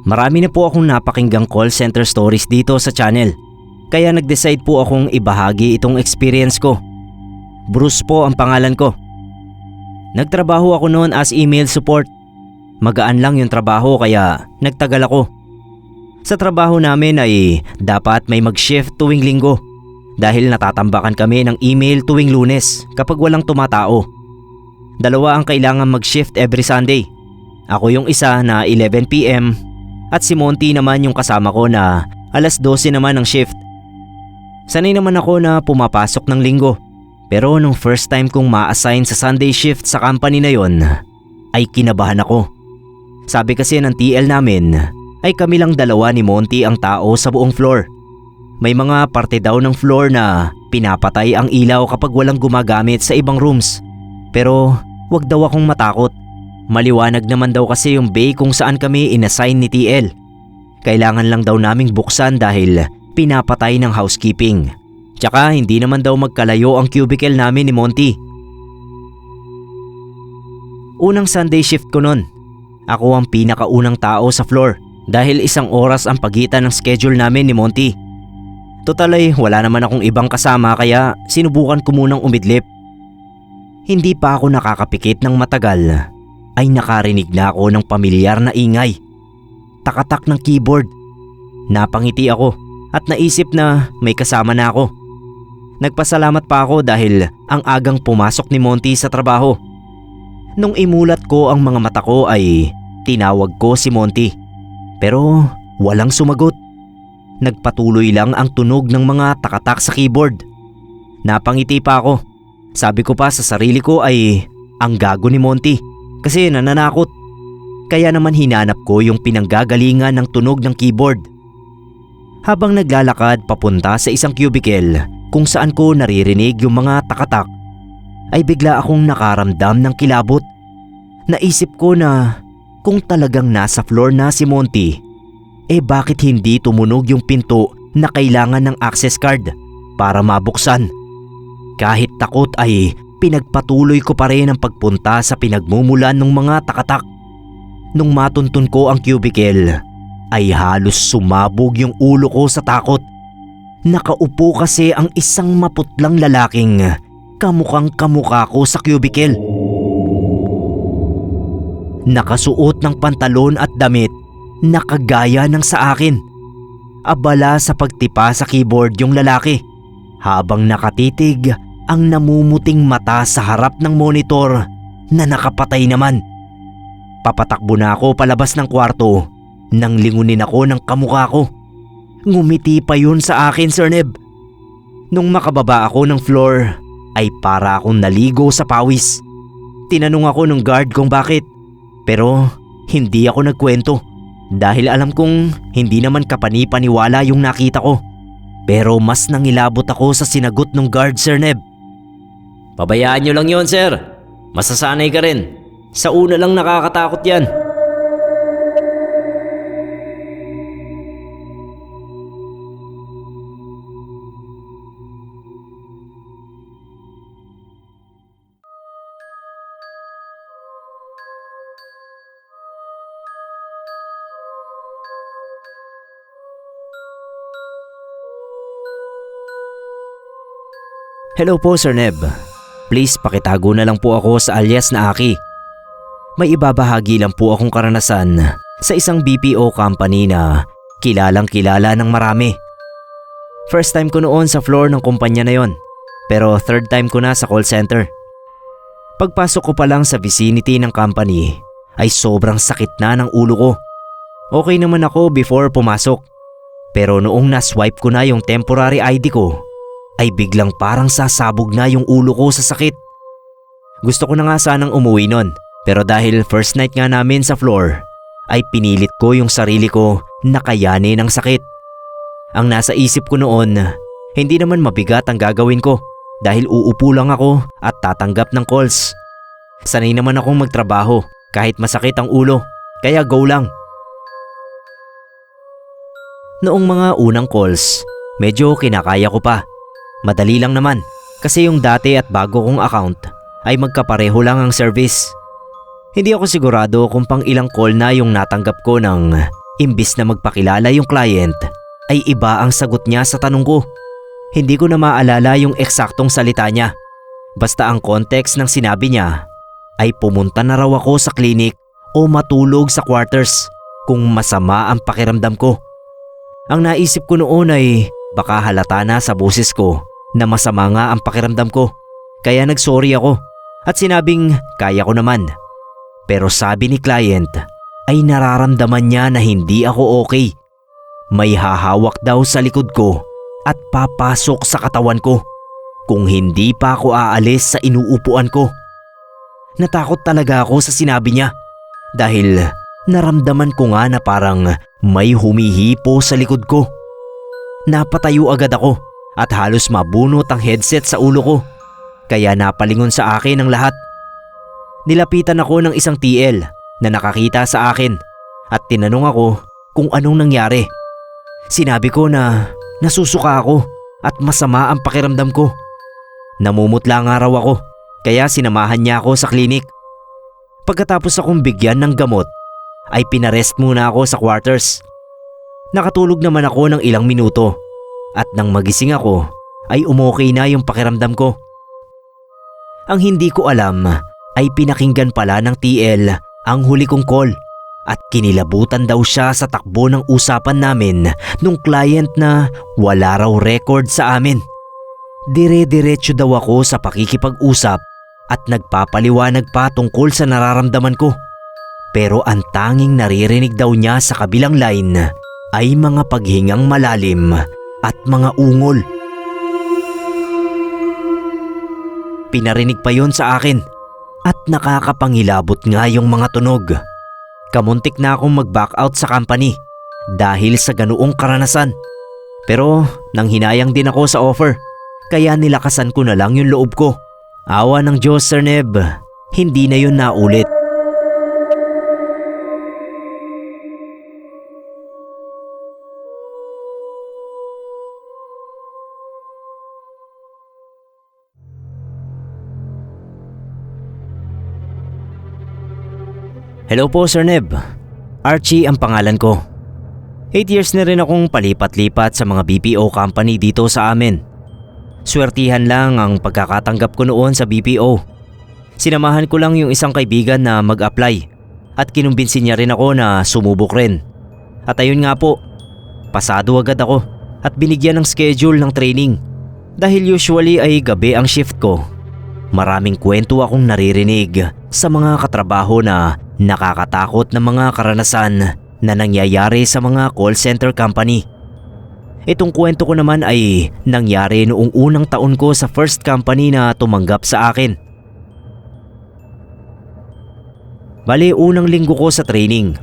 Marami na po akong napakinggang call center stories dito sa channel. Kaya nag-decide po akong ibahagi itong experience ko. Bruce po ang pangalan ko. Nagtrabaho ako noon as email support. Magaan lang yung trabaho kaya nagtagal ako. Sa trabaho namin ay dapat may mag-shift tuwing linggo dahil natatambakan kami ng email tuwing Lunes kapag walang tumatao. Dalawa ang kailangan mag-shift every Sunday. Ako yung isa na 11 PM at si Monty naman yung kasama ko na alas 12 naman ang shift. Sanay naman ako na pumapasok ng linggo. Pero nung first time kong ma-assign sa Sunday shift sa company na yon, ay kinabahan ako. Sabi kasi ng TL namin ay kami lang dalawa ni Monty ang tao sa buong floor. May mga parte daw ng floor na pinapatay ang ilaw kapag walang gumagamit sa ibang rooms. Pero wag daw akong matakot. Maliwanag naman daw kasi yung bay kung saan kami inassign ni TL. Kailangan lang daw naming buksan dahil pinapatay ng housekeeping. Tsaka hindi naman daw magkalayo ang cubicle namin ni Monty. Unang Sunday shift ko nun. Ako ang pinakaunang tao sa floor dahil 1 oras ang pagitan ng schedule namin ni Monty. Total ay wala naman akong ibang kasama kaya sinubukan ko munang umidlip. Hindi pa ako nakakapikit ng matagal ay nakarinig na ako ng pamilyar na ingay. Takatak ng keyboard. Napangiti ako at naisip na may kasama na ako. Nagpasalamat pa ako dahil ang agang pumasok ni Monty sa trabaho. Nung imulat ko ang mga mata ko ay tinawag ko si Monty. Pero walang sumagot. Nagpatuloy lang ang tunog ng mga takatak sa keyboard. Napangiti pa ako. Sabi ko pa sa sarili ko ay ang gago ni Monty kasi nananakot. Kaya naman hinanap ko yung pinanggagalingan ng tunog ng keyboard. Habang naglalakad papunta sa isang cubicle kung saan ko naririnig yung mga takatak, ay bigla akong nakaramdam ng kilabot. Naisip ko na kung talagang nasa floor na si Monty, bakit hindi tumunog yung pinto na kailangan ng access card para mabuksan? Kahit takot ay pinagpatuloy ko pa rin ang pagpunta sa pinagmumulan ng mga takatak. Nung matuntun ko ang cubicle, ay halos sumabog yung ulo ko sa takot. Nakaupo kasi ang isang maputlang lalaking kamukhang kamukha ko sa cubicle. Nakasuot ng pantalon at damit na kagaya ng sa akin. Abala sa pagtipa sa keyboard yung lalaki habang nakatitig ang namumuting mata sa harap ng monitor na nakapatay naman. Papatakbo na ako palabas ng kwarto nang lingunin ako ng kamukha ko. Ngumiti pa yun sa akin, Sir Neb. Nung makababa ako ng floor ay para akong naligo sa pawis. Tinanong ako ng guard kung bakit, pero hindi ako nagkwento dahil alam kong hindi naman kapani-paniwala yung nakita ko. Pero mas nangilabot ako sa sinagot ng guard, Sir Neb. Pabayaan nyo lang yon, sir. Masasanay ka rin. Sa una lang nakakatakot yan. Hello po, Sir Neb. Please pakitago na lang po ako sa alias na Aki. May ibabahagi lang po akong karanasan sa isang BPO company na kilalang kilala ng marami. First time ko noon sa floor ng kumpanya na yon, pero third time ko na sa call center. Pagpasok ko pa lang sa vicinity ng company ay sobrang sakit na ng ulo ko. Okay naman ako before pumasok, pero noong na-swipe ko na yung temporary ID ko, ay biglang parang sasabog na yung ulo ko sa sakit. Gusto ko na nga sanang umuwi nun, pero dahil first night nga namin sa floor, ay pinilit ko yung sarili ko na kayanin ang sakit. Ang nasa isip ko noon, hindi naman mabigat ang gagawin ko dahil uupo lang ako at tatanggap ng calls. Sanay naman akong magtrabaho kahit masakit ang ulo, kaya go lang. Noong mga unang calls, medyo kinakaya ko pa. Madali lang naman kasi yung dati at bago kong account ay magkapareho lang ang service. Hindi ako sigurado kung pang ilang call na yung natanggap ko nang Imbis na magpakilala yung client, ay iba ang sagot niya sa tanong ko. Hindi ko na maalala yung eksaktong salita niya. Basta ang context ng sinabi niya ay pumunta na raw ako sa clinic o matulog sa quarters kung masama ang pakiramdam ko. Ang naisip ko noon ay baka halata na sa boses ko na masama nga ang pakiramdam ko. Kaya nagsorry ako at sinabing kaya ko naman. Pero sabi ni client ay nararamdaman niya na hindi ako okay. May hahawak daw sa likod ko at papasok sa katawan ko kung hindi pa ako aalis sa inuupuan ko. Natakot talaga ako sa sinabi niya dahil naramdaman ko nga na parang may humihipo sa likod ko. Napatayo agad ako at halos mabunot ang headset sa ulo ko. Kaya napalingon sa akin ang lahat. Nilapitan ako ng isang TL na nakakita sa akin at tinanong ako kung anong nangyari. Sinabi ko na nasusuka ako at masama ang pakiramdam ko. Namumutla nga raw ako kaya sinamahan niya ako sa klinik. Pagkatapos akong bigyan ng gamot ay pinarest muna ako sa quarters. Nakatulog naman ako ng ilang minuto at nang magising ako ay umokay na yung pakiramdam ko. Ang hindi ko alam ay pinakinggan pala ng TL ang huli kong call at kinilabutan daw siya sa takbo ng usapan namin nung client na wala raw record sa amin. Dire-diretso daw ako sa pakikipag-usap at nagpapaliwanag pa tungkol sa nararamdaman ko. Pero ang tanging naririnig daw niya sa kabilang line ay mga paghingang malalim at mga ungol. Pinarinig pa yon sa akin at nakakapangilabot nga yung mga tunog. Kamuntik na akong mag-back out sa company dahil sa ganoong karanasan. Pero nang hinayang din ako sa offer, kaya nilakasan ko na lang yung loob ko. Awa ng Diyos, Sir Neb, hindi na yun naulit. Hello po, Sir Neb. Archie ang pangalan ko. 8 years na rin akong palipat-lipat sa mga BPO company dito sa amin. Swertihan lang ang pagkakatanggap ko noon sa BPO. Sinamahan ko lang yung isang kaibigan na mag-apply at kinumbinsin niya rin ako na sumubok rin. At ayun nga po, pasado agad ako at binigyan ng schedule ng training. Dahil usually ay gabi ang shift ko, maraming kwento akong naririnig sa mga katrabaho na nakakatakot na mga karanasan na nangyayari sa mga call center company. Itong kwento ko naman ay nangyari noong unang taon ko sa first company na tumanggap sa akin. Bale, unang linggo ko sa training.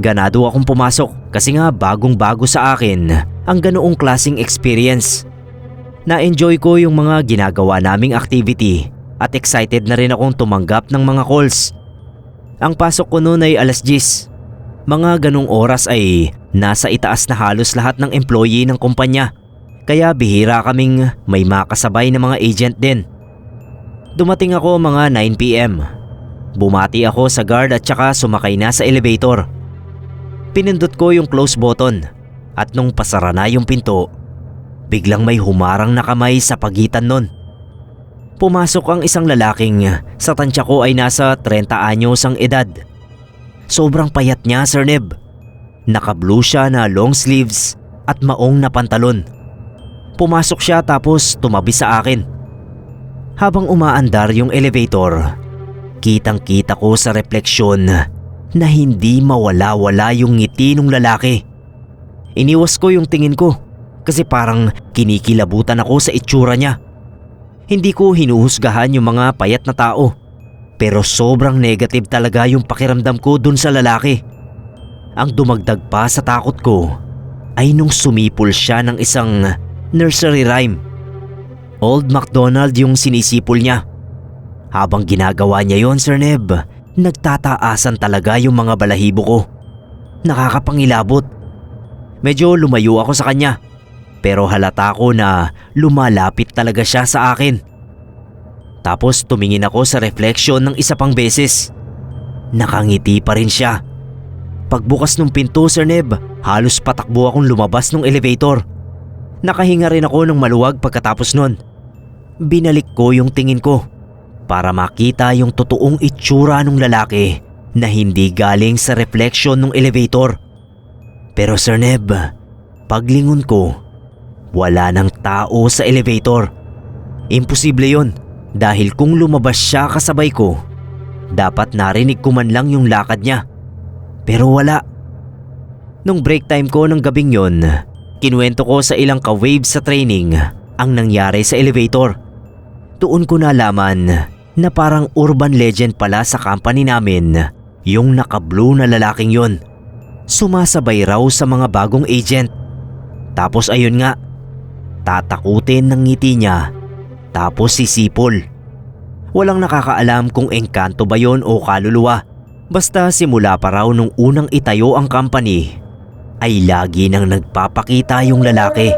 Ganado akong pumasok kasi nga bagong-bago sa akin ang ganoong klaseng experience. Na-enjoy ko yung mga ginagawa naming activity at excited na rin akong tumanggap ng mga calls. Ang pasok ko noon ay 10:00. Mga ganong oras ay nasa itaas na halos lahat ng employee ng kumpanya. Kaya bihira kaming may makasabay na mga agent din. Dumating ako mga 9 PM. Bumati ako sa guard at saka sumakay na sa elevator. Pinindot ko yung close button at nung pasara na yung pinto, biglang may humarang na kamay sa pagitan nun. Pumasok ang isang lalaking sa tansya ko ay nasa 30 anyos ang edad. Sobrang payat niya, Sir Neb. Naka-blue siya na long sleeves at maong na pantalon. Pumasok siya tapos tumabi sa akin. Habang umaandar yung elevator, kitang-kita ko sa refleksyon na hindi mawala-wala yung ngiti ng lalaki. Iniwas ko yung tingin ko kasi parang kinikilabutan ako sa itsura niya. Hindi ko hinuhusgahan yung mga payat na tao, pero sobrang negative talaga yung pakiramdam ko dun sa lalaki. Ang dumagdag pa sa takot ko ay nung sumipol siya ng isang nursery rhyme. Old MacDonald yung sinisipol niya. Habang ginagawa niya yon, Sir Neb, nagtataasan talaga yung mga balahibo ko. Nakakapangilabot. Medyo lumayo ako sa kanya. Pero halata ko na lumalapit talaga siya sa akin. Tapos tumingin ako sa reflection ng isa pang beses. Nakangiti pa rin siya. Pagbukas ng pinto, Sir Neb, halos patakbo akong lumabas ng elevator. Nakahinga rin ako ng maluwag pagkatapos nun. Binalik ko yung tingin ko para makita yung totoong itsura ng lalaki na hindi galing sa reflection ng elevator. Pero Sir Neb, paglingon ko, wala nang tao sa elevator. Imposible yon dahil kung lumabas siya kasabay ko, dapat narinig ko man lang yung lakad niya. Pero wala. Nung break time ko ng gabing yon, kinuwento ko sa ilang ka-waves sa training ang nangyari sa elevator. Doon ko nalaman na parang urban legend pala sa company namin yung naka-blue na lalaking yon. Sumasabay raw sa mga bagong agent. Tapos ayun nga, tatakutin ng ngiti niya tapos sisipol. Walang nakakaalam kung engkanto ba yon o kaluluwa. Basta simula pa raw nung unang itayo ang company ay lagi nang nagpapakita yung lalaki.